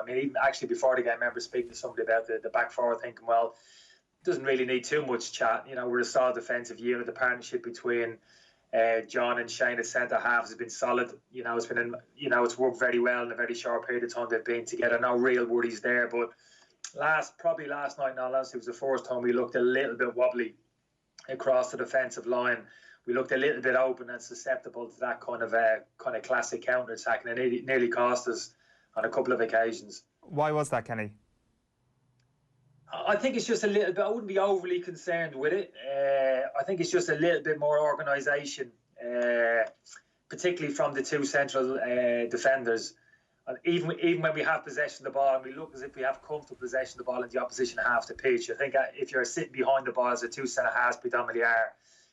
I mean, even actually before the game, I remember speaking to somebody about the back four, thinking, well, it doesn't really need too much chat. You know, we're a solid defensive unit. The partnership between John and Sheahan at centre halves has been solid. You know, it's worked very well in a very short period of time they've been together. No real worries there. But last night, in all honesty, was the first time we looked a little bit wobbly across the defensive line. We looked a little bit open and susceptible to that kind of classic counter attack, and it nearly cost us on a couple of occasions. Why was that, Kenny? I think it's just a little bit. I wouldn't be overly concerned with it. I think it's just a little bit more organisation, particularly from the two central defenders. And even when we have possession of the ball and we look as if we have comfortable possession of the ball in the opposition half the pitch, I think if you're sitting behind the ball, as the two centre halves predominantly are,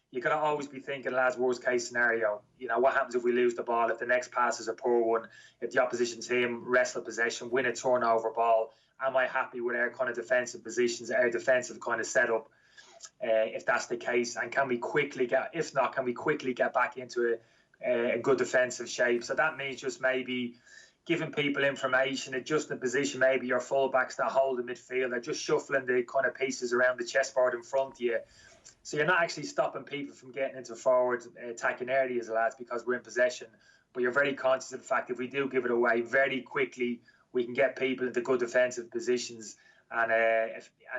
you got to always be thinking, lads, worst case scenario. You know, what happens if we lose the ball, if the next pass is a poor one, if the opposition team wrestle possession, win a turnover ball? Am I happy with our kind of defensive positions, our defensive kind of setup, if that's the case? And can we quickly get back into a good defensive shape? So that means just maybe giving people information, adjusting the position, maybe your fullbacks that hold the midfield, or just shuffling the kind of pieces around the chessboard in front of you. So you're not actually stopping people from getting into forward attacking areas, lads, because we're in possession. But you're very conscious of the fact if we do give it away very quickly, we can get people into good defensive positions and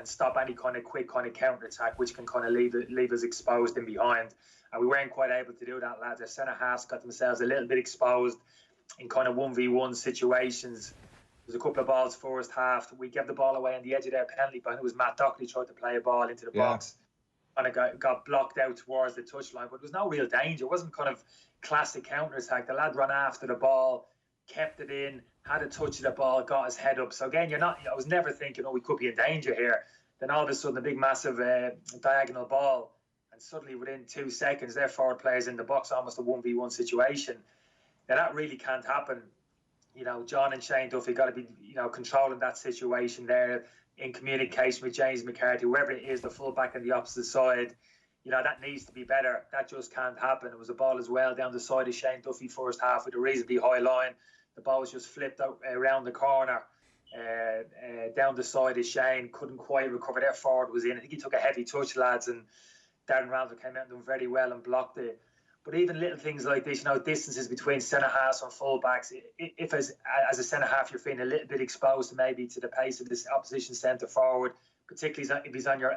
stop any kind of quick kind of counter attack, which can kind of leave us exposed in behind. And we weren't quite able to do that, lads. Our centre halves got themselves a little bit exposed in kind of 1v1 situations. There's a couple of balls first half. We gave the ball away on the edge of their penalty, but it was Matt Doherty tried to play a ball into the box. And it got blocked out towards the touchline, but there was no real danger. It wasn't kind of classic counter attack. The lad ran after the ball, kept it in, had a touch of the ball, got his head up. So again, I was never thinking, we could be in danger here. Then all of a sudden, a big, massive diagonal ball, and suddenly within 2 seconds, their forward players in the box, almost a 1v1 situation. Now that really can't happen. You know, John and Shane Duffy got to be, controlling that situation there in communication with James McCarthy, whoever it is, the fullback on the opposite side. That needs to be better. That just can't happen. It was a ball as well down the side of Shane Duffy first half with a reasonably high line. The ball was just flipped out around the corner, down the side of Shane. Couldn't quite recover. Their forward was in. I think he took a heavy touch, lads, and Darren Randall came out and done very well and blocked it. But even little things like this, distances between centre halves and full-backs, if as a centre half you're feeling a little bit exposed maybe to the pace of this opposition centre forward, particularly if he's on your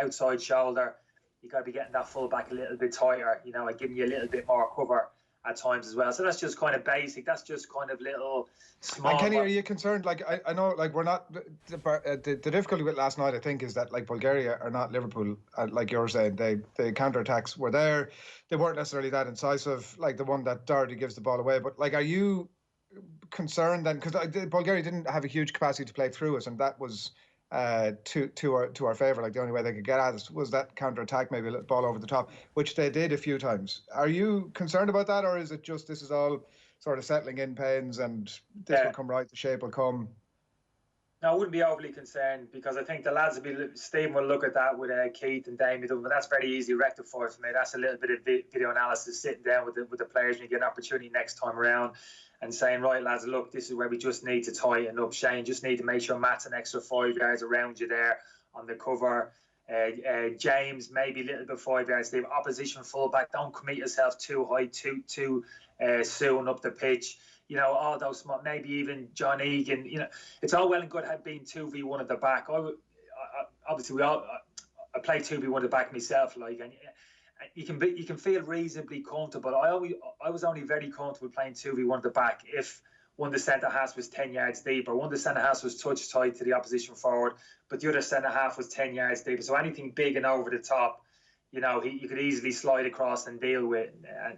outside shoulder, you got to be getting that full-back a little bit tighter, and giving you a little bit more cover at times as well. So that's just kind of basic. That's just kind of little small. And Kenny, are you concerned? Like I know, like we're not. The difficulty with last night, I think, is that like Bulgaria are not Liverpool. Like you're saying, the counter attacks were there. They weren't necessarily that incisive, like the one that Doherty gives the ball away. But like, are you concerned then? Because Bulgaria didn't have a huge capacity to play through us, and that was to our favour. Like the only way they could get at us was that counter attack, maybe a ball over the top, which they did a few times. Are you concerned about that, or is it just this is all sort of settling in pains and this will come right, the shape will come? No, I wouldn't be overly concerned, because I think the lads Stephen will look at that with Keith and Damien, but that's very easy to rectify for me. That's a little bit of video analysis, sitting down with the players when you get an opportunity next time around and saying, right, lads, look, this is where we just need to tighten up. Shane, just need to make sure Matt's an extra 5 yards around you there on the cover. James, maybe a little bit 5 yards. The opposition fullback, don't commit yourself too high, too soon up the pitch. All those small, maybe even John Egan. It's all well and good being 2v1 at the back. I play 2v1 at the back myself, and you can feel reasonably comfortable. I was only very comfortable playing 2v1 at the back if one of the centre halves was 10 yards deep, or one of the centre halves was touch tight to the opposition forward, but the other centre half was 10 yards deep. So anything big and over the top, you could easily slide across and deal with.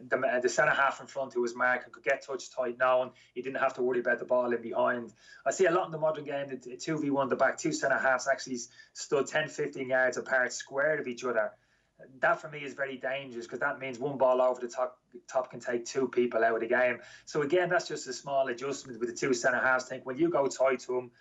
The centre half in front who was marking could get touch tight knowing he didn't have to worry about the ball in behind. I see a lot in the modern game, the 2v1 at the back, two centre halves actually stood 10-15 yards apart, square of each other. That for me is very dangerous, because that means one ball over the top can take two people out of the game. So again, that's just a small adjustment with the two centre halves. Think when you go tight to him,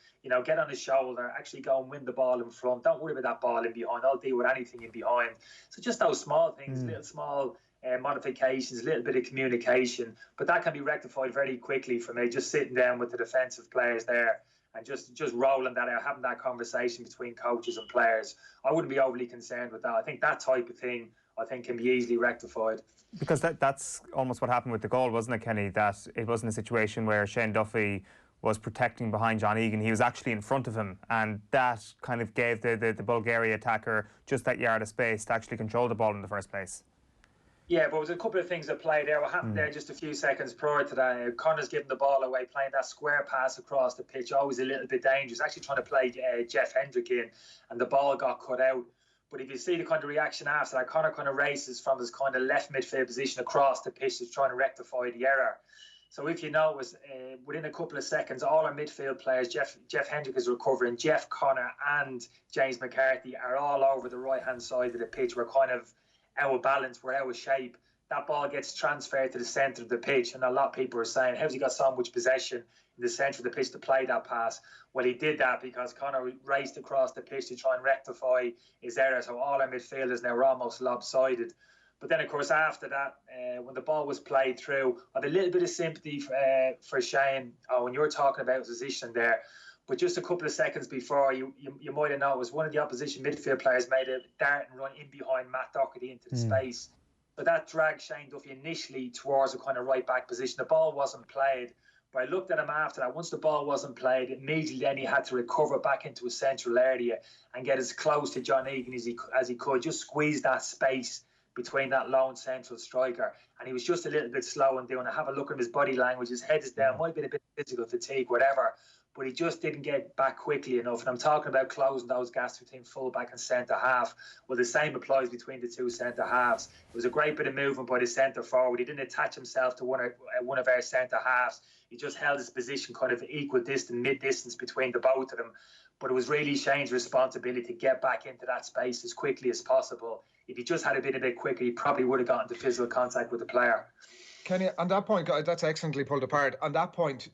get on his shoulder, actually go and win the ball in front. Don't worry about that ball in behind. I'll deal with anything in behind. So just those small things, little small modifications, a little bit of communication, but that can be rectified very quickly for me. Just sitting down with the defensive players there and just rolling that out, having that conversation between coaches and players. I wouldn't be overly concerned with that. I think that type of thing, I think, can be easily rectified. Because that's almost what happened with the goal, wasn't it, Kenny? That it wasn't a situation where Shane Duffy was protecting behind John Egan. He was actually in front of him, and that kind of gave the Bulgaria attacker just that yard of space to actually control the ball in the first place. Yeah, but there was a couple of things that played there. What happened there just a few seconds prior to that, Connor's giving the ball away, playing that square pass across the pitch, always a little bit dangerous, actually trying to play Jeff Hendrick in, and the ball got cut out. But if you see the kind of reaction after that, Connor kind of races from his kind of left midfield position across the pitch to trying to rectify the error. So if you notice, within a couple of seconds, all our midfield players, Jeff Hendrick is recovering, Jeff, Connor and James McCarthy are all over the right-hand side of the pitch. We're kind of out of balance, we're out of shape. That ball gets transferred to the centre of the pitch, and a lot of people are saying, how's he got so much possession in the centre of the pitch to play that pass? Well, he did that because Connor raced across the pitch to try and rectify his error. So all our midfielders now were almost lopsided. But then, of course, after that, when the ball was played through, I have a little bit of sympathy for Sheahan. When you were talking about his position there. But just a couple of seconds before, you might have noticed one of the opposition midfield players made a dart and run in behind Matt Doherty into the space. But that dragged Shane Duffy initially towards a kind of right-back position. The ball wasn't played. But I looked at him after that. Once the ball wasn't played, immediately then he had to recover back into a central area and get as close to John Egan as he could. Just squeeze that space between that lone central striker. And he was just a little bit slow in doing it. Have a look at his body language. His head is down. Might have been a bit of physical fatigue, whatever. But he just didn't get back quickly enough. And I'm talking about closing those gaps between full-back and centre-half. Well, the same applies between the two centre-halves. It was a great bit of movement by the centre-forward. He didn't attach himself to one of our centre-halves. He just held his position kind of equal distance, mid-distance between the both of them. But it was really Shane's responsibility to get back into that space as quickly as possible. If he just had been a bit quicker, he probably would have gotten into physical contact with the player. Kenny, on that point, that's excellently pulled apart. On that point,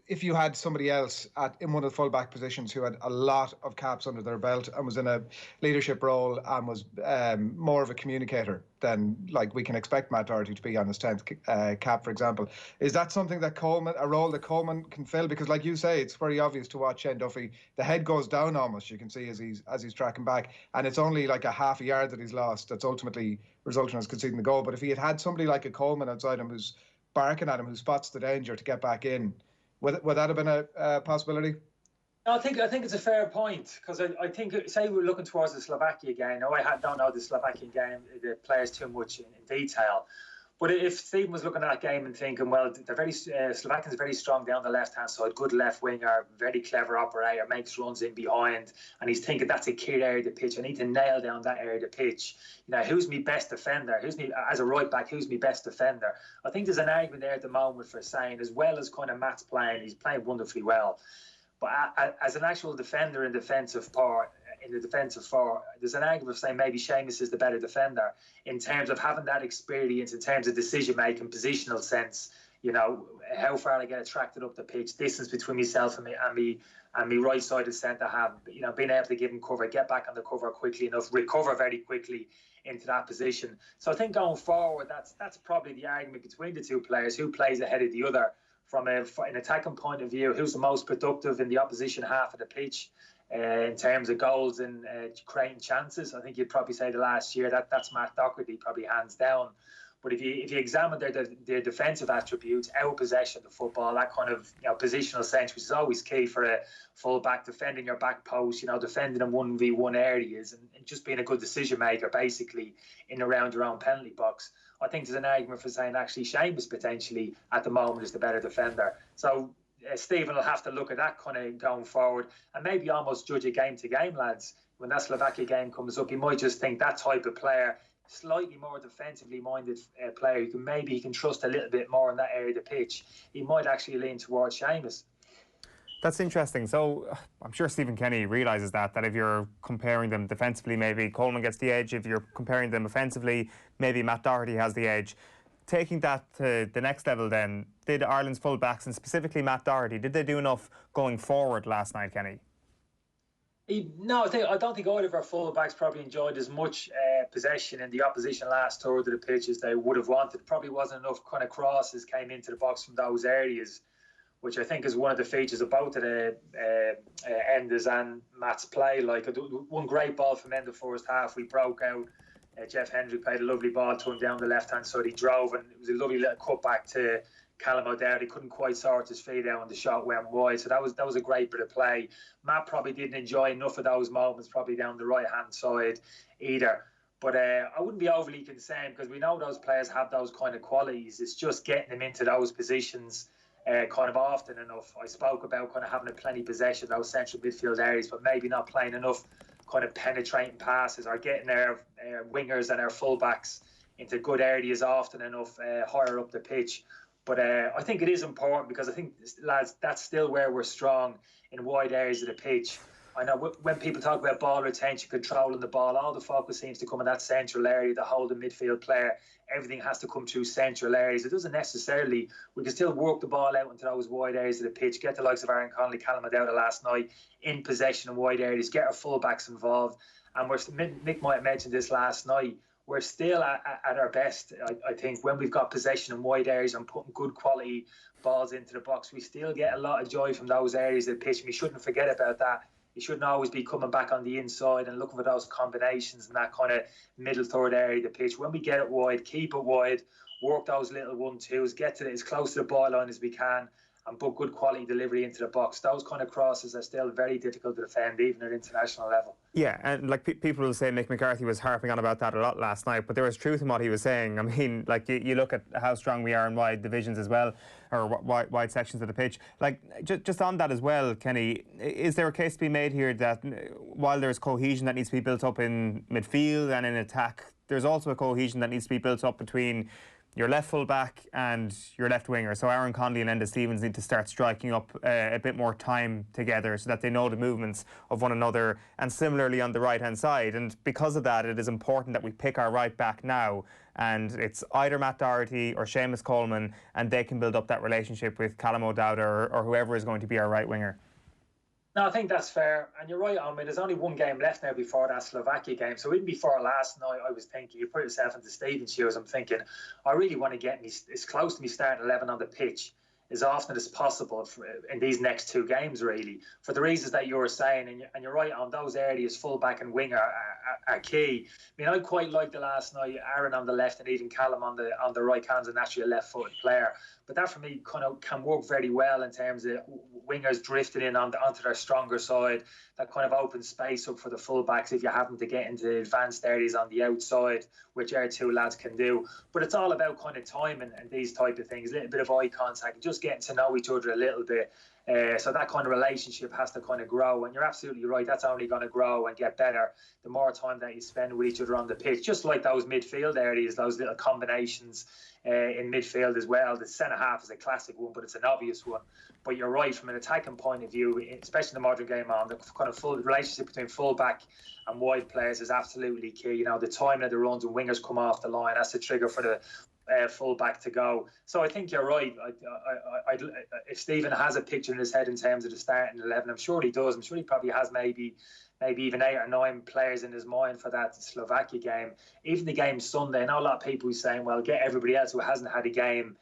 if you had somebody else in one of the full-back positions who had a lot of caps under their belt and was in a leadership role and was more of a communicator than like we can expect Matt Doherty to be on his 10th cap, for example, is that something that a role that Coleman can fill? Because like you say, it's very obvious to watch Shane Duffy. The head goes down almost, you can see as he's tracking back, and it's only like a half a yard that he's lost that's ultimately resulting in us conceding the goal. But if he had somebody like a Coleman outside him who's barking at him, who spots the danger to get back in, would that have been a possibility? No, I think it's a fair point, because I think, say we're looking towards the Slovakia game. Now, don't know the Slovakian game, the players too much in detail. But if Stephen was looking at that game and thinking, well, Slovakians are very strong down the left-hand side, good left winger, very clever operator, makes runs in behind, and he's thinking that's a key area of the pitch. I need to nail down that area of the pitch. You know, who's my best defender? As a right back, who's my best defender? I think there's an argument there at the moment for saying, as well as kind of Matt's playing, he's playing wonderfully well. But as an actual defender in the defensive four, there's an argument of saying maybe Seamus is the better defender in terms of having that experience, in terms of decision-making, positional sense. You know, how far I get attracted up the pitch, distance between myself and me right-sided centre-half, you know, being able to give him cover, get back on the cover quickly enough, recover very quickly into that position. So I think going forward, that's probably the argument between the two players, who plays ahead of the other. From an attacking point of view, who's the most productive in the opposition half of the pitch in terms of goals and creating chances? I think you'd probably say the last year that's Matt Doherty, probably hands down. But if you examine their defensive attributes, out possession of the football, that kind of positional sense, which is always key for a full back, defending your back post, defending in 1v1 areas, and just being a good decision maker, basically in around your own penalty box. I think there's an argument for saying actually Seamus potentially at the moment is the better defender. So Stephen will have to look at that kind of going forward and maybe almost judge it game to game, lads. When that Slovakia game comes up, he might just think that type of player, slightly more defensively minded player, he can trust a little bit more in that area of the pitch. He might actually lean towards Seamus. That's interesting. So I'm sure Stephen Kenny realises that if you're comparing them defensively, maybe Coleman gets the edge. If you're comparing them offensively, maybe Matt Doherty has the edge. Taking that to the next level then, did Ireland's full-backs, and specifically Matt Doherty, did they do enough going forward last night, Kenny? No, I don't think either of our full-backs probably enjoyed as much possession in the opposition last third of the pitch as they would have wanted. Probably wasn't enough kind of crosses came into the box from those areas. which I think is one of the features of both of the Enders and Matt's play. Like, one great ball from end of first half, we broke out. Jeff Hendry played a lovely ball to him down the left-hand side. He drove, and it was a lovely little cut back to Callum O'Doherty. Couldn't quite sort his feet out, and the shot went wide. So that was a great bit of play. Matt probably didn't enjoy enough of those moments, probably down the right-hand side either. But I wouldn't be overly concerned, because we know those players have those kind of qualities. It's just getting them into those positions kind of often enough. I spoke about kind of having a plenty possession, those central midfield areas, but maybe not playing enough kind of penetrating passes, or getting our wingers and our fullbacks into good areas often enough higher up the pitch. But I think it is important, because I think, lads, that's still where we're strong, in wide areas of the pitch. I know when people talk about ball retention, controlling the ball, all the focus seems to come in that central area, the holding midfield player. Everything has to come through central areas. It doesn't necessarily. We can still work the ball out into those wide areas of the pitch, get the likes of Aaron Connolly, Callum O'Dowd last night in possession in wide areas, get our fullbacks involved. And Mick might have mentioned this last night, we're still at our best, I think, when we've got possession in wide areas and putting good quality balls into the box. We still get a lot of joy from those areas of the pitch, and we shouldn't forget about that. You shouldn't always be coming back on the inside and looking for those combinations in that kind of middle third area of the pitch. When we get it wide, keep it wide, work those little 1-2s, get to it as close to the byline as we can, and put good quality delivery into the box. Those kind of crosses are still very difficult to defend, even at international level. Yeah, and like people will say Mick McCarthy was harping on about that a lot last night, but there was truth in what he was saying. I mean, like, you look at how strong we are in wide divisions as well, or wide sections of the pitch. Like, just on that as well, Kenny, is there a case to be made here that while there's cohesion that needs to be built up in midfield and in attack, there's also a cohesion that needs to be built up between your left full back and your left winger? So Aaron Connolly and Enda Stevens need to start striking up a bit more time together, so that they know the movements of one another, and similarly on the right hand side. And because of that, it is important that we pick our right back now, and it's either Matt Doherty or Seamus Coleman, and they can build up that relationship with Callum O'Dowd or whoever is going to be our right winger. No, I think that's fair. And you're right, Owen. There's only one game left now before that Slovakia game. So even before last night, I was thinking, you put yourself into Stephen's shoes, I'm thinking, I really want to get me as close to me starting 11 on the pitch as often as possible in these next two games, really, for the reasons that you were saying. And you're right, on those areas, full-back and winger are key. I mean, I quite liked the last night, Aaron on the left and even Callum on the right. Callum's naturally a left-footed player. But that, for me, kind of can work very well in terms of wingers drifting in onto their stronger side. That kind of opens space up for the fullbacks if you happen to get into advanced areas on the outside, which our two lads can do. But it's all about kind of timing and these type of things, a little bit of eye contact, and just getting to know each other a little bit. So that kind of relationship has to kind of grow. And you're absolutely right, that's only going to grow and get better the more time that you spend with each other on the pitch. Just like those midfield areas, those little combinations in midfield as well. The centre-half is a classic one, but it's an obvious one. But you're right, from an attacking point of view, especially in the modern game, on the kind of full relationship between full-back and wide players is absolutely key. You know, the timing of the runs and wingers come off the line, that's the trigger for the full-back to go. So I think you're right. If Stephen has a picture in his head in terms of the starting 11, I'm sure he does. I'm sure he probably has maybe even 8 or 9 players in his mind for that Slovakia game. Even the game Sunday, I know a lot of people are saying, well, get everybody else who hasn't had a game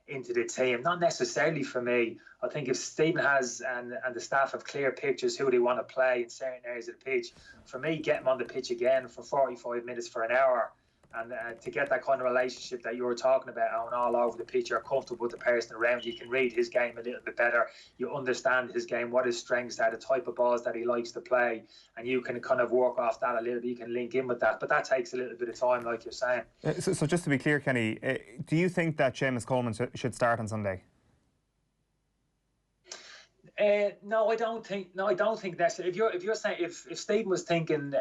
into the team. Not necessarily for me. I think if Stephen has and the staff have clear pictures who they want to play in certain areas of the pitch, for me, get them on the pitch again for 45 minutes, for an hour. And to get that kind of relationship that you were talking about on all over the pitch, you're comfortable with the person around you, can read his game a little bit better, you understand his game, what his strengths are, the type of balls that he likes to play, and you can kind of work off that a little bit, you can link in with that. But that takes a little bit of time, like you're saying. So just to be clear, Kenny, do you think that Seamus Coleman should start on Sunday? No, I don't think that's. If you're saying if Stephen was thinking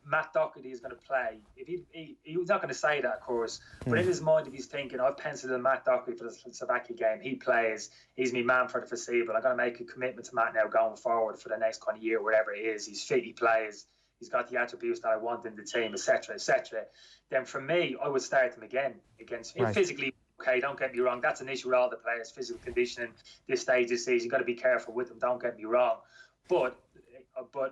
Matt Doherty is going to play, if he was not going to say that, of course, but in his mind, if he's thinking I've penciled in Matt Doherty for the Slovakia game, he plays, he's my man for the foreseeable, I'm going to make a commitment to Matt now going forward for the next kind of year, wherever it is. He's fit, he plays, he's got the attributes that I want in the team, etc., etc. Then for me, I would start him again against him physically. Okay, don't get me wrong, that's an issue with all the players, physical conditioning this stage of the season. You've got to be careful with them, don't get me wrong. But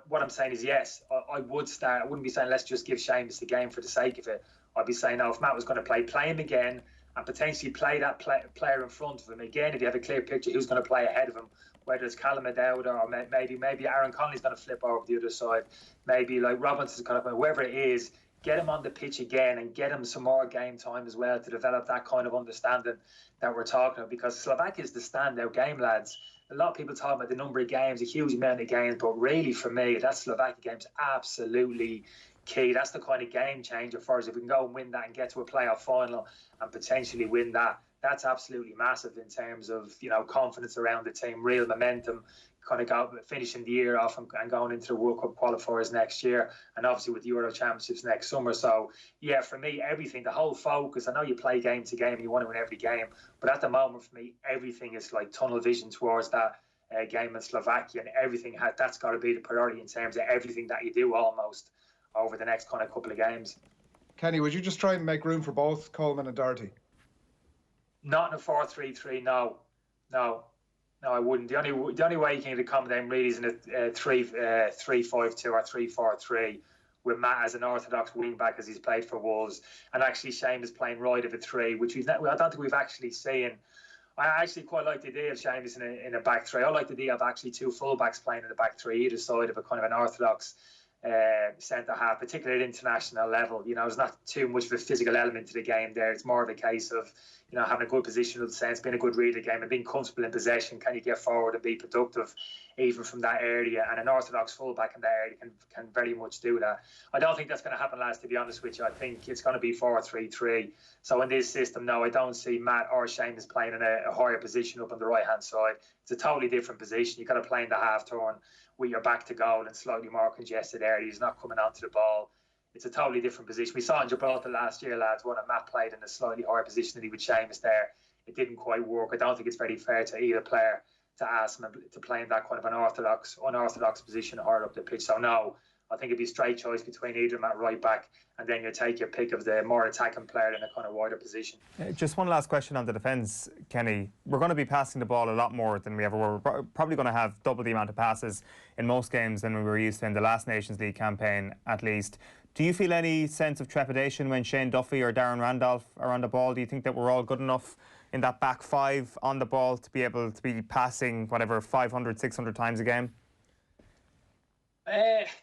what I'm saying is, yes, I would start. I wouldn't be saying let's just give Seamus the game for the sake of it. I'd be saying, no, if Matt was going to play him again and potentially play that player in front of him. Again, if you have a clear picture who's going to play ahead of him, whether it's Callum O'Dowd or maybe Aaron Connolly's going to flip over the other side, maybe like Robinson's going to, whoever it is, get him on the pitch again and get him some more game time as well to develop that kind of understanding that we're talking about. Because Slovakia is the standout game, lads. A lot of people talk about the number of games, a huge amount of games, but really for me, that Slovakia game's absolutely key. That's the kind of game changer for us. If we can go and win that and get to a playoff final and potentially win that, that's absolutely massive in terms of, you know, confidence around the team, real momentum, kind of finishing the year off and going into the World Cup qualifiers next year, and obviously with the Euro Championships next summer. So yeah, for me, everything, the whole focus, I know you play game to game and you want to win every game, but at the moment for me, everything is like tunnel vision towards that game in Slovakia, and everything that's got to be the priority in terms of everything that you do almost over the next kind of couple of games. Kenny, would you just try and make room for both Coleman and Doherty? Not in a 4-3-3, no, I wouldn't. The only way you can accommodate him really is in a 3-5-2 or 3-4-3 with Matt as an orthodox wing back, as he's played for Wolves, and actually Sheahan is playing right of a 3, which I don't think we've actually seen. I actually quite like the idea of Sheahan in a back 3. I like the idea of actually 2 fullbacks playing in the back 3, either side of a kind of an orthodox centre half, particularly at international level. You know, there's not too much of a physical element to the game there. It's more of a case of, you know, having a good positional sense, being a good reader of the game, and being comfortable in possession. Can you get forward and be productive even from that area? And an orthodox fullback in that area can very much do that. I don't think that's going to happen, lads, to be honest with you. I think it's going to be 4-3-3. So in this system, no, I don't see Matt or Sheamus playing in a higher position up on the right-hand side. It's a totally different position. You've got to play in the half-turn with your back to goal and slightly more congested area. He's not coming onto the ball. It's a totally different position. We saw in Gibraltar last year, lads, when Matt played in a slightly higher position than he would Sheamus there. It didn't quite work. I don't think it's very fair to either player to ask him to play in that kind of an unorthodox position higher up the pitch. So no, I think it'd be a straight choice between either Matt right back, and then you take your pick of the more attacking player in a kind of wider position. Just one last question on the defence, Kenny. We're going to be passing the ball a lot more than we ever were. We're probably going to have double the amount of passes in most games than we were used to in the last Nations League campaign, at least. Do you feel any sense of trepidation when Shane Duffy or Darren Randolph are on the ball? Do you think that we're all good enough in that back 5 on the ball to be able to be passing, whatever, 500, 600 times a game?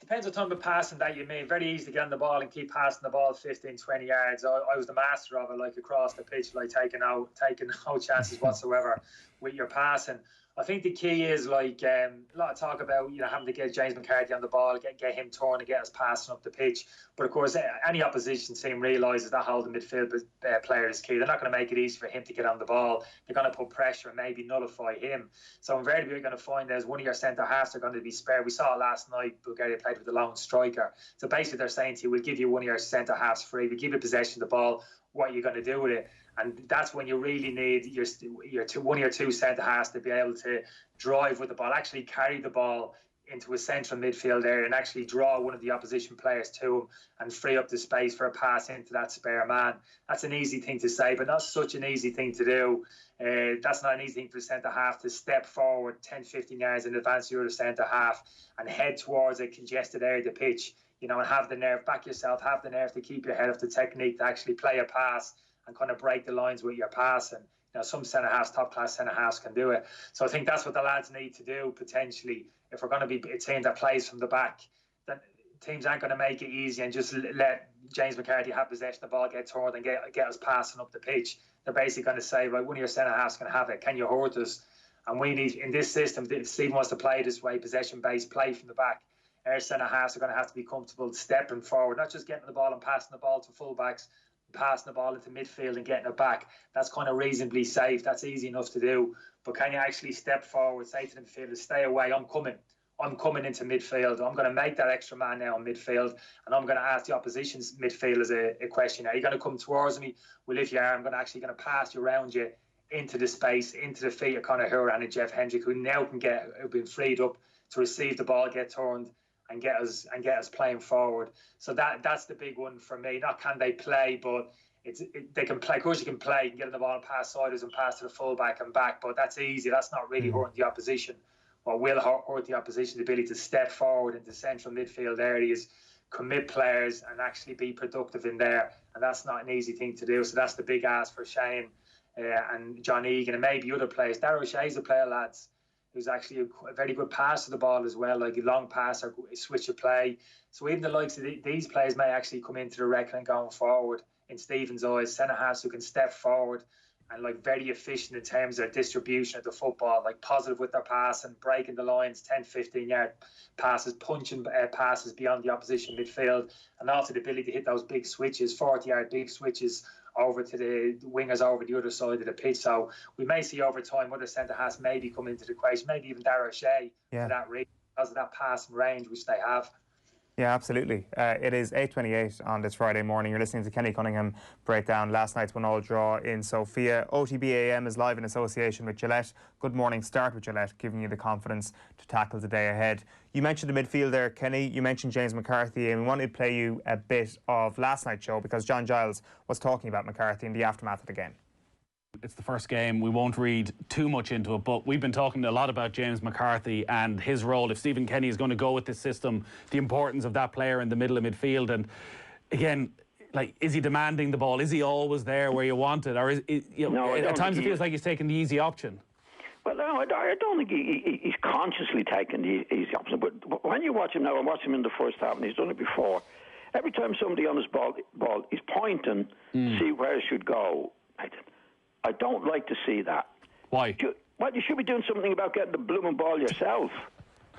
Depends what type of passing that you mean. Very easy to get on the ball and keep passing the ball 15, 20 yards. I was the master of it, like across the pitch, like taking no chances whatsoever with your passing. I think the key is like a lot of talk about, you know, having to get James McCarthy on the ball, get him torn and get us passing up the pitch. But of course, any opposition team realises that holding midfield player is key. They're not going to make it easy for him to get on the ball. They're going to put pressure and maybe nullify him. So invariably, you're going to find there's one of your centre halves are going to be spared. We saw it last night. Bulgaria played with a lone striker. So basically, they're saying to you, we'll give you one of your centre halves free. We'll give you possession of the ball. What are you going to do with it? And that's when you really need one of your 2 centre halves to be able to drive with the ball, actually carry the ball into a central midfield area and actually draw one of the opposition players to him and free up the space for a pass into that spare man. That's an easy thing to say, but not such an easy thing to do. That's not an easy thing for the centre half to step forward 10, 15 yards in advance of your centre half and head towards a congested area of the pitch, you know, and have the nerve, back yourself, have the nerve to keep your head off the technique to actually play a pass and kind of break the lines with your passing. You know, some centre halves, top class centre halves can do it. So I think that's what the lads need to do potentially. If we're going to be a team that plays from the back, then teams aren't going to make it easy and just let James McCarthy have possession of the ball, get toward and get us passing up the pitch. They're basically going to say, right, one of your centre halves can have it. Can you hurt us? And we need, in this system, if Steve wants to play this way, possession-based play from the back, our centre halves are going to have to be comfortable stepping forward, not just getting the ball and passing the ball to full-backs, passing the ball into midfield and getting it back. That's kind of reasonably safe. That's easy enough to do. But can you actually step forward, say to the midfielder, stay away, I'm coming into midfield. I'm going to make that extra man now in midfield, and I'm going to ask the opposition's midfielders a question. Are you going to come towards me? Well, if you are, I'm actually going to pass you around you into the space, into the feet of Conor Horan and Jeff Hendrick, who now have been freed up to receive the ball, get turned, and get us playing forward. So that's the big one for me. Not can they play, but they can play. Of course, you can play. You can get on the ball and pass siders and pass to the fullback and back, but that's easy. That's not really hurting the opposition. What will hurt the opposition's ability to step forward into central midfield areas, commit players and actually be productive in there. And that's not an easy thing to do. So that's the big ask for Sheahan and John Egan and maybe other players. Darragh O'Shea's a player, lads, who's actually a very good pass to the ball as well, like a long pass or a switch of play. So even the likes of these players may actually come into the reckoning going forward in Stephen's eyes. Centre-halves who can step forward and like very efficient in terms of distribution of the football, like positive with their pass and breaking the lines, 10, 15-yard passes, punching passes beyond the opposition midfield, and also the ability to hit those big switches, 40-yard big switches over to the wingers over the other side of the pitch. So we may see over time other centre-halves maybe come into the equation, maybe even Darragh O'Shea for that reason, because of that passing range which they have. Yeah, absolutely. It is 8:28 on this Friday morning. You're listening to Kenny Cunningham break down last night's 1-1 draw in Sofia. OTB AM is live in association with Gillette. Good morning. Start with Gillette, giving you the confidence to tackle the day ahead. You mentioned the midfield there, Kenny. You mentioned James McCarthy, and we wanted to play you a bit of last night's show because John Giles was talking about McCarthy in the aftermath of the game. It's the first game. We won't read too much into it, but we've been talking a lot about James McCarthy and his role. If Stephen Kenny is going to go with this system, the importance of that player in the middle of midfield. And again, like, is he demanding the ball? Is he always there where you want it? Or at times it feels like he's taking the easy option. Well, no, I don't think he's consciously taking the easy option. But when you watch him now, and watch him in the first half, and he's done it before, every time somebody on his ball he's pointing to see where it should go. I don't like to see that. Why? You should be doing something about getting the blooming ball yourself.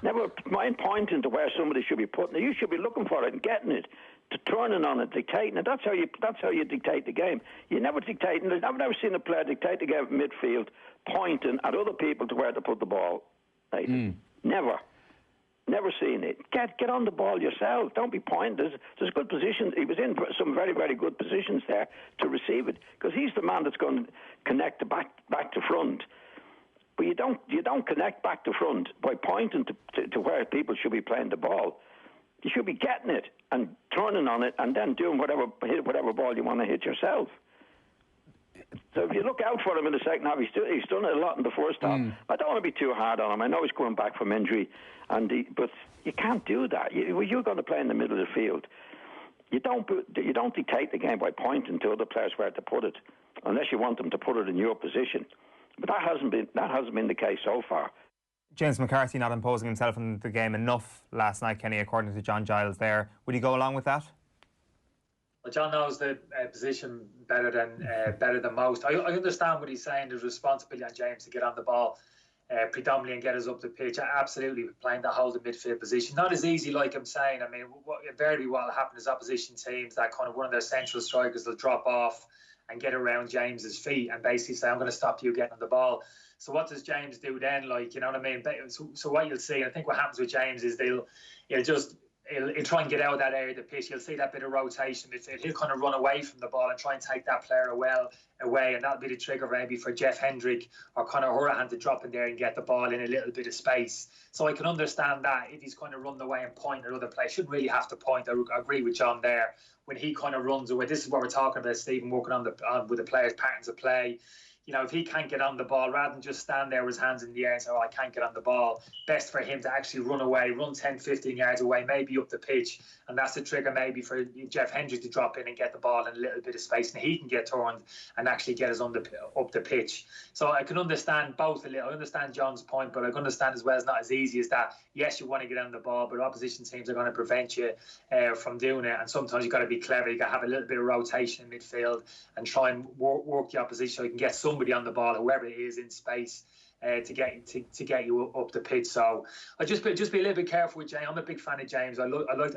Never mind pointing to where somebody should be putting it. You should be looking for it and getting it, to turning on it, dictating it. That's how you dictate the game. You never dictate. I've never seen a player dictate the game at midfield, pointing at other people to where to put the ball. Right? Never. Never seen it. Get on the ball yourself. Don't be pointing. There's good positions. He was in some very, very good positions there to receive it, because he's the man that's going to connect the back to front. But you don't connect back to front by pointing to where people should be playing the ball. You should be getting it and turning on it and then doing whatever ball you want to hit yourself. So if you look out for him in the second half, he's done it a lot in the first half. I don't want to be too hard on him. I know he's coming back from injury, but you can't do that. You're going to play in the middle of the field. You don't dictate the game by pointing to other players where to put it, unless you want them to put it in your position. But that hasn't been the case so far. James McCarthy not imposing himself in the game enough last night, Kenny, according to John Giles there. Would he go along with that? Well, John knows the position better than most. I understand what he's saying. There's responsibility on James to get on the ball predominantly and get us up the pitch. Absolutely, playing that hold the midfield position. Not as easy, like I'm saying. I mean, invariably what will happen is opposition teams, that kind of one of their central strikers will drop off and get around James's feet and basically say, I'm going to stop you getting on the ball. So what does James do then? Like, you know what I mean? So what you'll see, I think what happens with James is he'll try and get out of that area of the pitch. You'll see that bit of rotation midfield. He'll kind of run away from the ball and try and take that player away, and that'll be the trigger maybe for Jeff Hendrick or Conor Hourihane to drop in there and get the ball in a little bit of space. So I can understand that if he's kind of run away and point at other players. Shouldn't really have to point. I agree with John there. When he kind of runs away, this is what we're talking about, Stephen, working on with the players' patterns of play. You know, if he can't get on the ball, rather than just stand there with his hands in the air and say, I can't get on the ball, best for him to actually run away, run 10, 15 yards away, maybe up the pitch. And that's the trigger maybe for Jeff Hendrick to drop in and get the ball in a little bit of space, and he can get turned and actually get us up the pitch. So I can understand both a little. I understand John's point, but I can understand as well it's not as easy as that. Yes, you want to get on the ball, but opposition teams are going to prevent you from doing it. And sometimes you've got to be clever. You've got to have a little bit of rotation in midfield and try and work the opposition so you can get somebody on the ball, whoever it is, in space to get you up the pitch. So I just be a little bit careful with James. I'm a big fan of James. I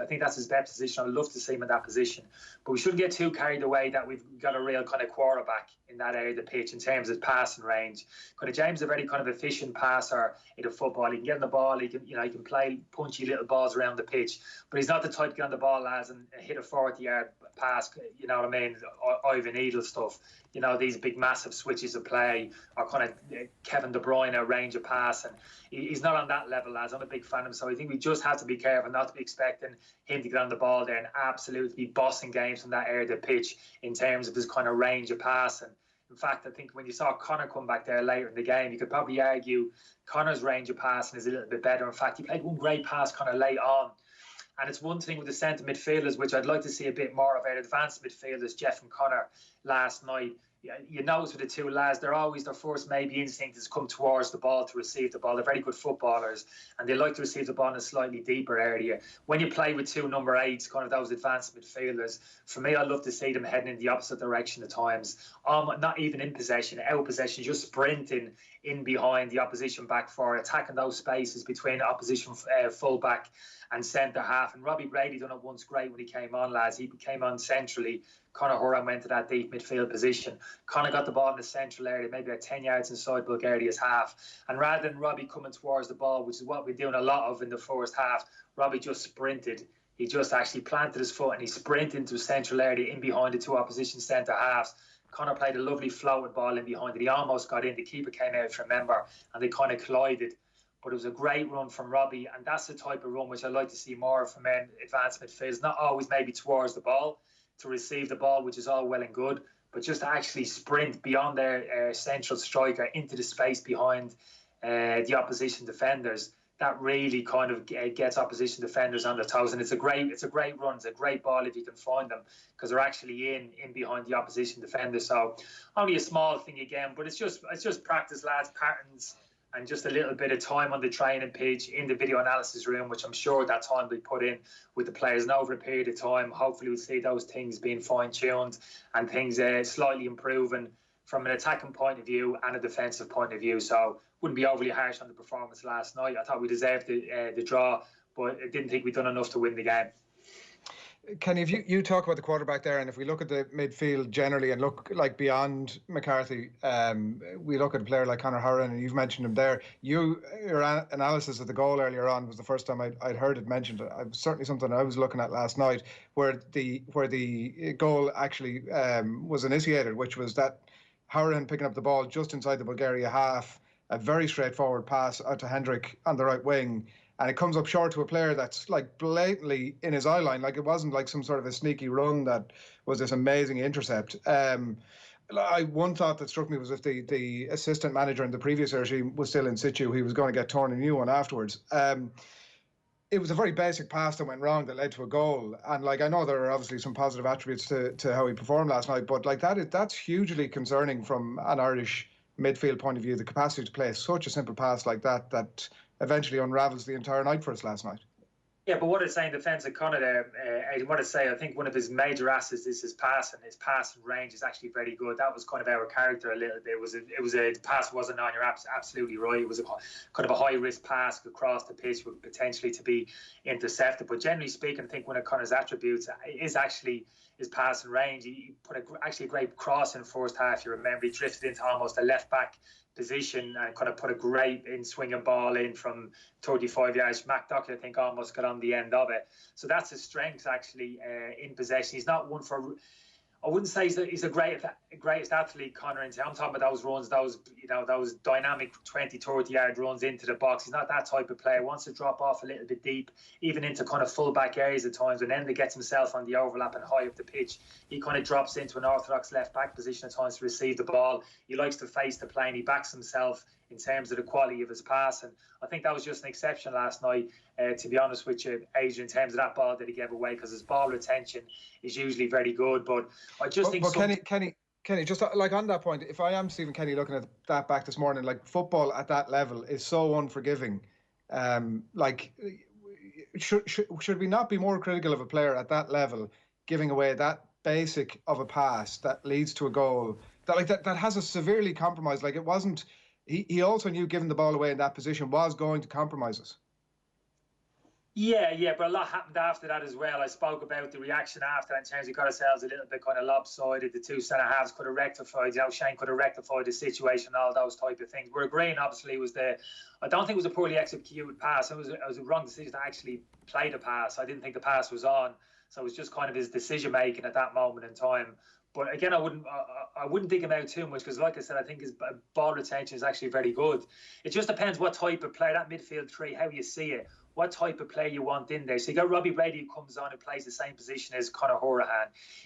think that's his best position. I'd love to see him in that position, but we shouldn't get too carried away that we've got a real kind of quarterback in that area of the pitch in terms of passing range. Kind of James is a very kind of efficient passer in the football. He can get on the ball. He can play punchy little balls around the pitch, but he's not the type to get on the ball, lads, and hit a 40-yard pass. You know what I mean? Ivan Edel stuff. You know, these big massive switches of play, or kind of Kevin De Bruyne range of pass, and he's not on that level, lads. I'm a big fan of him, so I think we just have to be careful not to be expecting him to get on the ball there and absolutely be bossing games from that area of the pitch in terms of his kind of range of passing. In fact, I think when you saw Conor come back there later in the game, you could probably argue Conor's range of passing is a little bit better. In fact, he played one great pass kind of late on, And it's one thing with the centre midfielders, which I'd like to see a bit more of our advanced midfielders, Jeff and Connor, last night. You notice with the two lads, they're always, their first maybe instinct is come towards the ball to receive the ball. They're very good footballers, and they like to receive the ball in a slightly deeper area. When you play with two number 8s, kind of those advanced midfielders, for me, I love to see them heading in the opposite direction at times. Not even in possession, out possession, just sprinting in behind the opposition back four, attacking those spaces between the opposition full-back and centre half. And Robbie Brady done it once great when he came on, lads. He came on centrally. Conor Horan went to that deep midfield position. Conor got the ball in the central area, maybe at 10 yards inside Bulgaria's half. And rather than Robbie coming towards the ball, which is what we're doing a lot of in the first half, Robbie just sprinted. He just actually planted his foot and he sprinted into the central area in behind the two opposition centre halves. Conor played a lovely floating ball in behind it. He almost got in. The keeper came out, if you remember, and they kind of collided. But it was a great run from Robbie, and that's the type of run which I like to see more from men, advanced midfielders. Not always maybe towards the ball to receive the ball, which is all well and good, but just to actually sprint beyond their central striker into the space behind the opposition defenders. That really kind of gets opposition defenders on their toes, and it's a great run. It's a great ball if you can find them, because they're actually in behind the opposition defenders. So only a small thing again, but it's just practice, lads, patterns, and just a little bit of time on the training pitch in the video analysis room, which I'm sure that time will be put in with the players. And over a period of time, hopefully we'll see those things being fine-tuned and things slightly improving from an attacking point of view and a defensive point of view. So wouldn't be overly harsh on the performance last night. I thought we deserved the draw, but I didn't think we'd done enough to win the game. Kenny, if you talk about the quarterback there, and if we look at the midfield generally and look like beyond McCarthy, we look at a player like Conor Horan, and you've mentioned him there. Your analysis of the goal earlier on was the first time I'd heard it mentioned. It was certainly something I was looking at last night, where the goal actually was initiated, which was that Horan picking up the ball just inside the Bulgaria half, a very straightforward pass out to Hendrick on the right wing. And it comes up short to a player that's like blatantly in his eye line. Like, it wasn't like some sort of a sneaky run that was this amazing intercept. One thought that struck me was if the assistant manager in the previous regime was still in situ, he was going to get torn a new one afterwards. It was a very basic pass that went wrong that led to a goal. And like, I know there are obviously some positive attributes to how he performed last night, but like that's hugely concerning from an Irish midfield point of view, the capacity to play such a simple pass like that eventually unravels the entire night for us last night. Yeah, but what I'd say in defence of Conor there, what I'd say, I think one of his major assets is his passing. His passing range is actually very good. That was kind of our character a little bit. The pass wasn't on. You're absolutely right. It was a kind of a high risk pass across the pitch, with potentially to be intercepted. But generally speaking, I think one of Conor's attributes is actually his passing range. He put actually a great cross in the first half. You remember, he drifted into almost a left back position and kind of put a great swinging ball in from 35 yards. Mac Doherty, I think, almost got on the end of it. So that's his strength, actually, in possession. He's not one for, I wouldn't say he's the greatest athlete, Conor. I'm talking about those runs, those dynamic 20, 30-yard runs into the box. He's not that type of player. He wants to drop off a little bit deep, even into kind of full-back areas at times, and then he gets himself on the overlap and high up the pitch. He kind of drops into an orthodox left-back position at times to receive the ball. He likes to face the play, and he backs himself in terms of the quality of his pass. And I think that was just an exception last night, to be honest with you, Adrian, in terms of that ball that he gave away, because his ball retention is usually very good. But I just think... Kenny, just like on that point, if I am Stephen Kenny looking at that back this morning, like, football at that level is so unforgiving. Should we not be more critical of a player at that level giving away that basic of a pass that leads to a goal that has a severely compromised? Like, it wasn't... He also knew giving the ball away in that position was going to compromise us. Yeah, but a lot happened after that as well. I spoke about the reaction after, in terms of got ourselves a little bit kind of lopsided. The two centre halves could have rectified, Sheahan could have rectified the situation, all those type of things. We're agreeing, obviously, I don't think it was a poorly executed pass. It was a wrong decision to actually play the pass. I didn't think the pass was on, so it was just kind of his decision making at that moment in time. But again, I wouldn't dig him out too much, because, like I said, I think his ball retention is actually very good. It just depends what type of player, that midfield three, how you see it, what type of player you want in there. So you got Robbie Brady, who comes on and plays the same position as Conor Horan.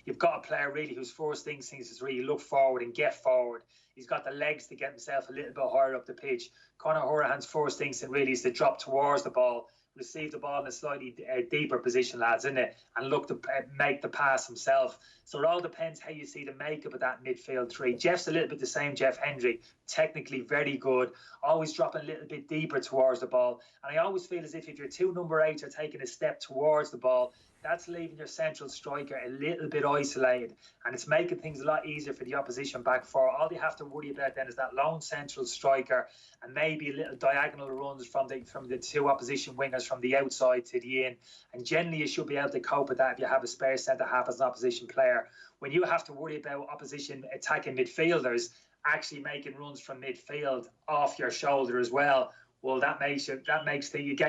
You've got a player really whose first things is really look forward and get forward. He's got the legs to get himself a little bit higher up the pitch. Conor Horan's first instinct really is to drop towards the ball, receive the ball in a slightly deeper position, lads, isn't it? And look to make the pass himself. So it all depends how you see the makeup of that midfield three. Jeff's a little bit the same, Jeff Hendry, technically very good, always dropping a little bit deeper towards the ball. And I always feel as if your two number 8s are taking a step towards the ball, that's leaving your central striker a little bit isolated, and it's making things a lot easier for the opposition back four. All they have to worry about then is that lone central striker and maybe a little diagonal runs from the two opposition wingers from the outside to the in. And generally, you should be able to cope with that if you have a spare centre half as an opposition player. When you have to worry about opposition attacking midfielders actually making runs from midfield off your shoulder as well, well, that makes you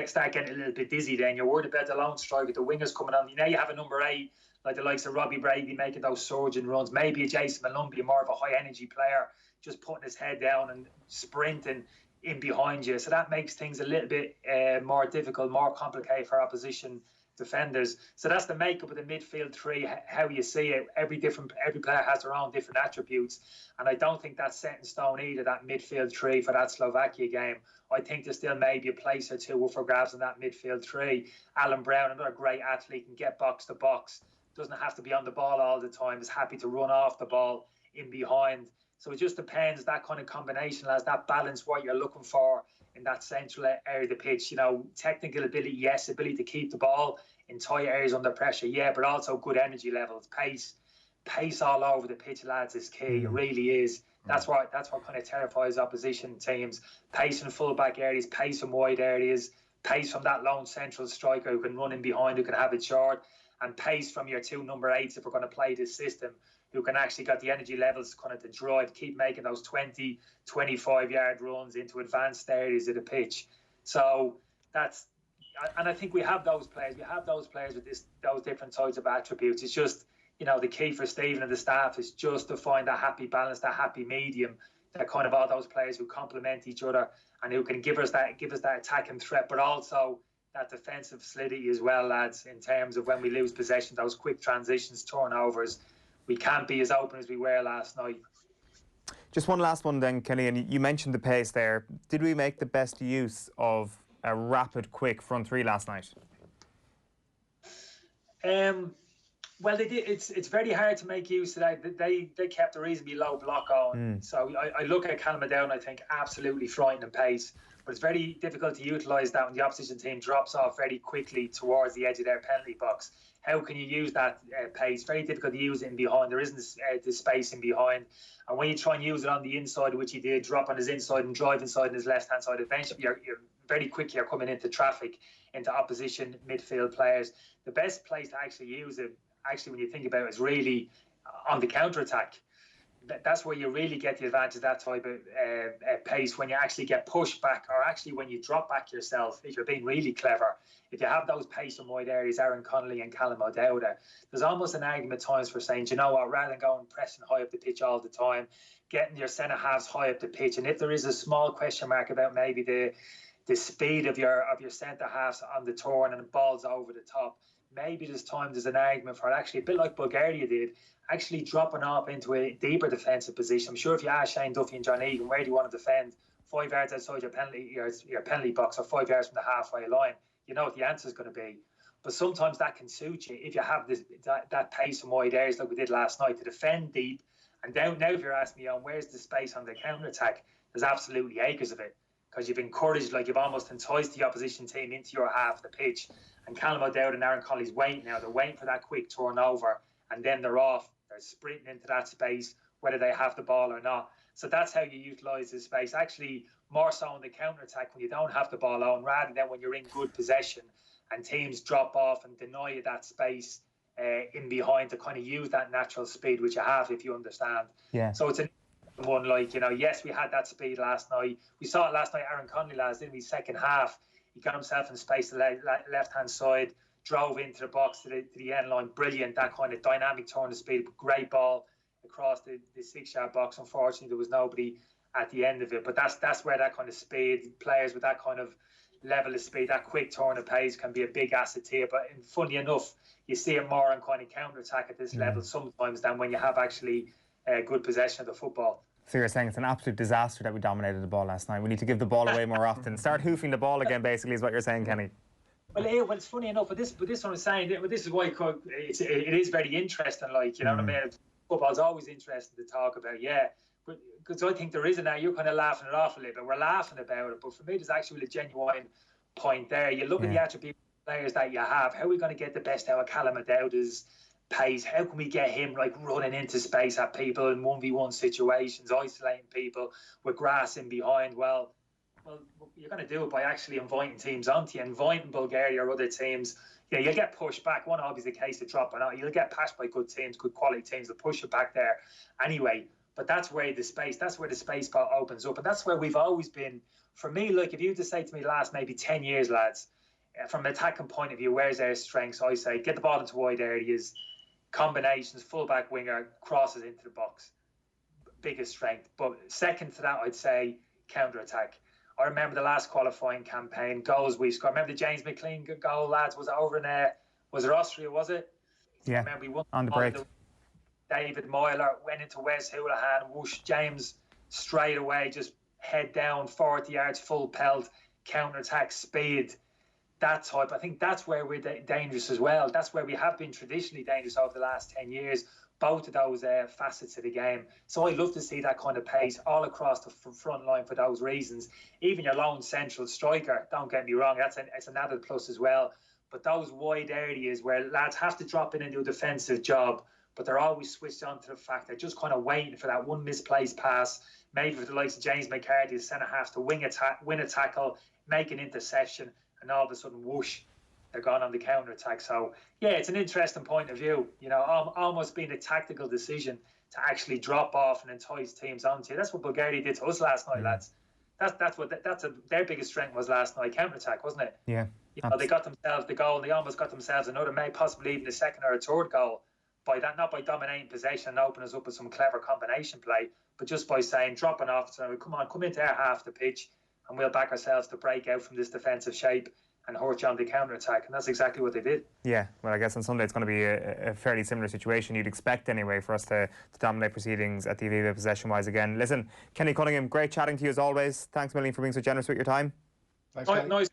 start getting a little bit dizzy. Then you're worried about the lone striker, the wingers coming on. You know, you have a number 8 like the likes of Robbie Brady making those surging runs. Maybe a Jason Malumbi, more of a high energy player, just putting his head down and sprinting in behind you. So that makes things a little bit more difficult, more complicated for opposition defenders. So that's the makeup of the midfield three, how you see it. Every player has their own different attributes, and I don't think that's set in stone either, that midfield three for that Slovakia game. I think there's still maybe a place or two for grabs in that midfield three. Alan Brown, another great athlete, can get box to box, doesn't have to be on the ball all the time, is happy to run off the ball in behind. So it just depends, that kind of combination, as that balance, what you're looking for in that central area of the pitch. You know, technical ability, yes, ability to keep the ball in tight areas under pressure, yeah, but also good energy levels, pace all over the pitch, lads, is key. It really is. That's what kind of terrifies opposition teams. Pace in full-back areas, pace in wide areas, pace from that lone central striker who can run in behind, who can have it short, and pace from your two number 8s if we're going to play this system, who can actually got the energy levels kind of to drive, keep making those 20, 25-yard runs into advanced areas of the pitch. So that's, and I think we have those players. We have those players with those different types of attributes. It's just, you know, the key for Stephen and the staff is just to find that happy balance, that happy medium, that kind of all those players who complement each other and who can give us that attacking threat, but also that defensive solidity as well, lads, in terms of when we lose possession, those quick transitions, turnovers. We can't be as open as we were last night. Just one last one then, Kenny, and you mentioned the pace there. Did we make the best use of a rapid, quick front three last night? Well, they did. It's very hard to make use of that. They kept a reasonably low block on. So I look at Callum down, I think absolutely frightening pace. But it's very difficult to utilise that when the opposition team drops off very quickly towards the edge of their penalty box. How can you use that pace? Very difficult to use it in behind. There isn't the space in behind. And when you try and use it on the inside, which he did, drop on his inside and drive inside on his left-hand side, eventually you're very quickly you're coming into traffic, into opposition midfield players. The best place to actually use it, actually, when you think about it, is really on the counter-attack. That's where you really get the advantage of that type of pace, when you actually get pushed back, or actually when you drop back yourself, if you're being really clever. If you have those pace in wide areas, Aaron Connolly and Callum O'Dowd, there's almost an argument at times for saying, you know what, rather than going pressing high up the pitch all the time, getting your centre-halves high up the pitch, and if there is a small question mark about maybe the speed of your centre-halves on the turn and balls over the top, maybe there's an argument for it, actually, a bit like Bulgaria did, actually dropping off into a deeper defensive position. I'm sure if you ask Shane Duffy and John Egan, where do you want to defend? 5 yards outside your penalty box, or 5 yards from the halfway line, you know what the answer is going to be. But sometimes that can suit you if you have that pace in wide areas like we did last night to defend deep. And now if you're asking me on where's the space on the counter-attack, there's absolutely acres of it, because you've encouraged, like you've almost enticed the opposition team into your half of the pitch. And Callum O'Dowd and Aaron Colley's waiting now. They're waiting for that quick turnover, and then they're off. They're sprinting into that space, whether they have the ball or not. So that's how you utilise the space. Actually, more so on the counter-attack when you don't have the ball on, rather than when you're in good possession and teams drop off and deny you that space in behind to kind of use that natural speed, which you have, if you understand. Yeah. So it's an one, like, you know, yes, we had that speed last night. We saw it last night, Aaron Connolly, lads, didn't we? Second half, he got himself in space to the left-hand side, drove into the box to the end line. Brilliant, that kind of dynamic turn of speed. Great ball across the 6-yard box. Unfortunately, there was nobody at the end of it. But that's where that kind of speed, players with that kind of level of speed, that quick turn of pace can be a big asset here. But funny enough, you see it more on kind of counter-attack at this level sometimes than when you have actually good possession of the football. So you're saying it's an absolute disaster that we dominated the ball last night. We need to give the ball away more often. Start hoofing the ball again, basically, is what you're saying, Kenny. Well, it's funny enough, but this what I'm saying, but this is why it is very interesting. Like, you know what I mean? Football's always interesting to talk about, but because I think there is now, you're kind of laughing it off a little bit. We're laughing about it, but for me, there's actually a genuine point there. You look at the attribute players that you have. How are we going to get the best out of Callum O'Dowda's pace? How can we get him like running into space at people in 1v1 situations, isolating people with grass in behind? Well, you're going to do it by actually inviting teams onto you, inviting Bulgaria or other teams. You'll get pushed back. One obviously the case of dropping out. You'll get passed by good teams, good quality teams that push you back there anyway. But that's where the space spot opens up. And that's where we've always been. For me, like, if you just say to me last maybe 10 years, lads, from an attacking point of view, where's their strengths? I say get the ball into wide areas, combinations, full-back winger, crosses into the box. Biggest strength. But second to that, I'd say counter-attack. I remember the last qualifying campaign, goals we scored. Remember the James McLean goal, lads? Was it over in was it Austria, was it? Yeah, I remember we won on the break. David Moyler went into Wes Houlihan, whoosh, James straight away, just head down, 40 yards, full pelt, counter-attack, speed, that type. I think that's where we're dangerous as well. That's where we have been traditionally dangerous over the last 10 years. Both of those facets of the game. So I'd love to see that kind of pace all across the front line for those reasons. Even your lone central striker, don't get me wrong, it's an added plus as well. But those wide areas where lads have to drop in and do a defensive job, but they're always switched on to the fact they're just kind of waiting for that one misplaced pass, maybe for the likes of James McCarthy, the centre-half, to win a tackle, make an interception, and all of a sudden, whoosh, they're gone on the counter-attack. So, yeah, it's an interesting point of view. You know, almost being a tactical decision to actually drop off and entice teams onto you. That's what Bulgaria did to us last night, lads. Their biggest strength was last night, counter-attack, wasn't it? Yeah. You know, they got themselves the goal, and they almost got themselves another, maybe possibly even a second or a third goal. By that, not by dominating possession and opening us up with some clever combination play, but just by saying, dropping off, so come into our half the pitch, and we'll back ourselves to break out from this defensive shape and hurt you on the counter-attack. And that's exactly what they did. Yeah, well, I guess on Sunday it's going to be a fairly similar situation, you'd expect anyway, for us to dominate proceedings at the Aviva possession-wise again. Listen, Kenny Cunningham, great chatting to you as always. Thanks a million for being so generous with your time. Thanks, Nice.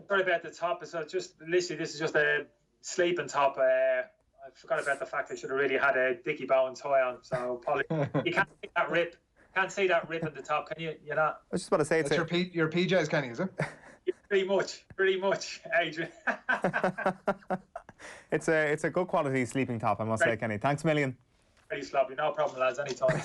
Sorry about the top. So just literally, this is just a sleeping top. I forgot about the fact I should have really had a Dickie Bowen tie on. So you can't see that rip. Can't see that rip at the top, can you? You're not. I was just about to say, it's your PJs, Kenny, is it? Pretty much, Adrian. It's a good quality sleeping top, I must say, Kenny. Thanks a million. Very sloppy. No problem, lads. Anytime.